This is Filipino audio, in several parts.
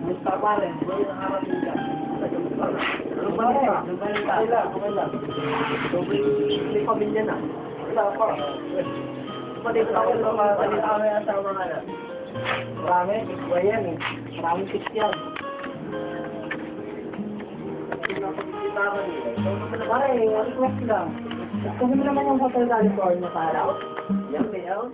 Gusto pare, buhay ng harap niya. Ano pare? Okay lang. May pamilya na. Wala pa. Palit ako yung asawa nga na. Marami, buhay yan eh. Maraming tips yan. Pare, request lang. Kasi mo naman yung Hotel California para. Yan, Mel.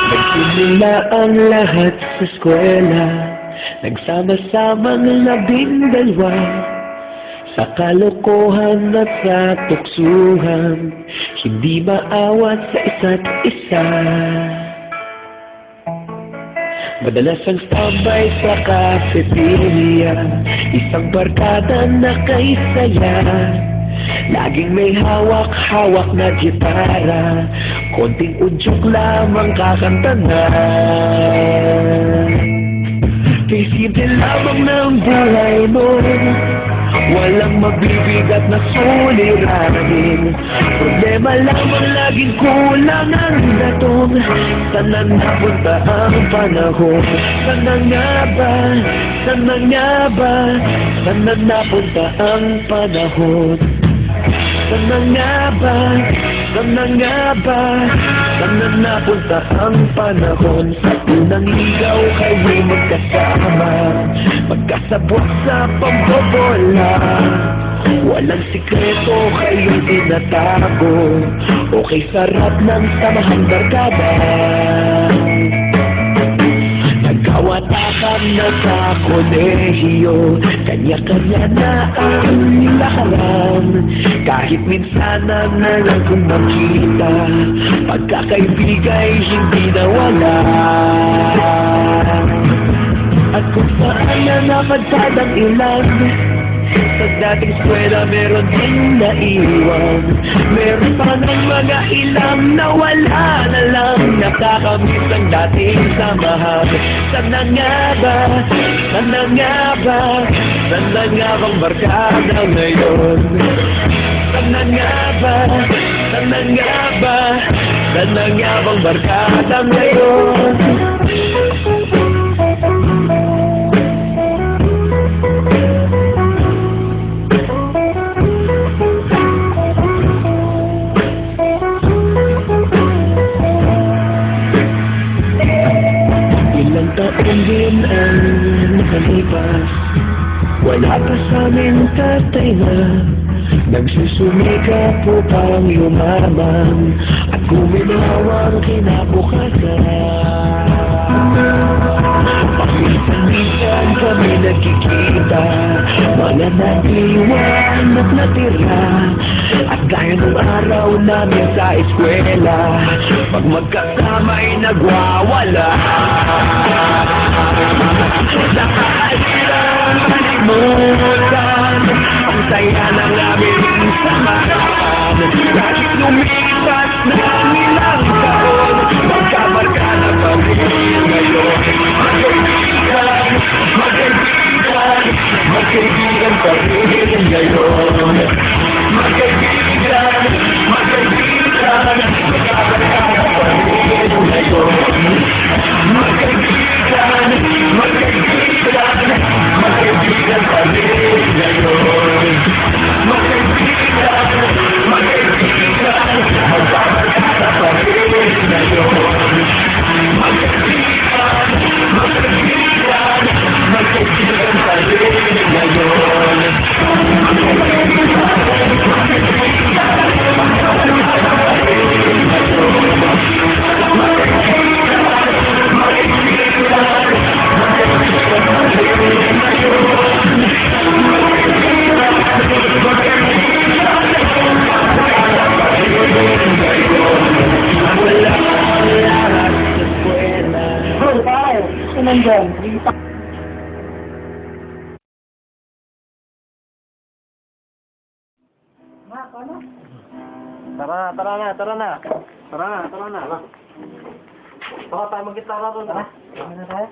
Nagsimula ang lahat sa eskwela, nagsama-samang 12 sa kalokohan at sa tuksuhan, hindi maawat sa isa't isa. Madalas ang tambay sa cafeteria, isang barkada na kay saya. Laging may hawak-hawak na gitara, konting udyok lamang kakanta na. Kay simple lamang ng buhay mo, walang mabibigat na suliranin. Problema lamang laging kulang ang datong. Sana napunta ang panahon? Sana nga ba? Sana nga ba? Sana napunta ang panahon? Sana nga ba? Sana nga ba? Sana napunta ang panahon? Sa unang ligaw kayo magkasama, magkasabwat sa pambobola. Walang sikreto kayong tinatago, okay sarap ng samahang barkada. Nagkawatakan na sa kolehiyo, kanya-kanya na ang nilaharan. Kahit minsan na lang kung makita, pagkakaibigay hindi nawala. At kung saan na napadpad ang ilan, sa dating eskwela meron din naiwan. Meron pa ng mga ilang na wala na lang nakakamit ang dating samahan. Sana nga ba? Sana nga ba? Sana nga bang barkada ngayon? Sana nga ba? Sana nga ba? Sana nga bang barkada ngayon? Ilang taon din ang nakalipas, wala pa sa amin tatay na nagsusumikap upang yumaman at guminawa ang kinabukasan. Paminsan-minsan kami nagkikita, mga nag-iwan at natira, at gaya nung araw namin sa eskwela, pag magkasama'y nagwawala. Nakahirang kalimutan ang saya ng aming samahan. Kahit lumipas na ilang taon, magkabarkada pa rin ngayon. Magkaibigan pa rin ngayon. Magkaibigan, magkabarkada pa rin ngayon. Magkaibigan pa rin ngayon. Magkabarkada pa rin ngayon. Nandyan. Tara na. Baka tayo mag-gitara ron. Tara, na tayo.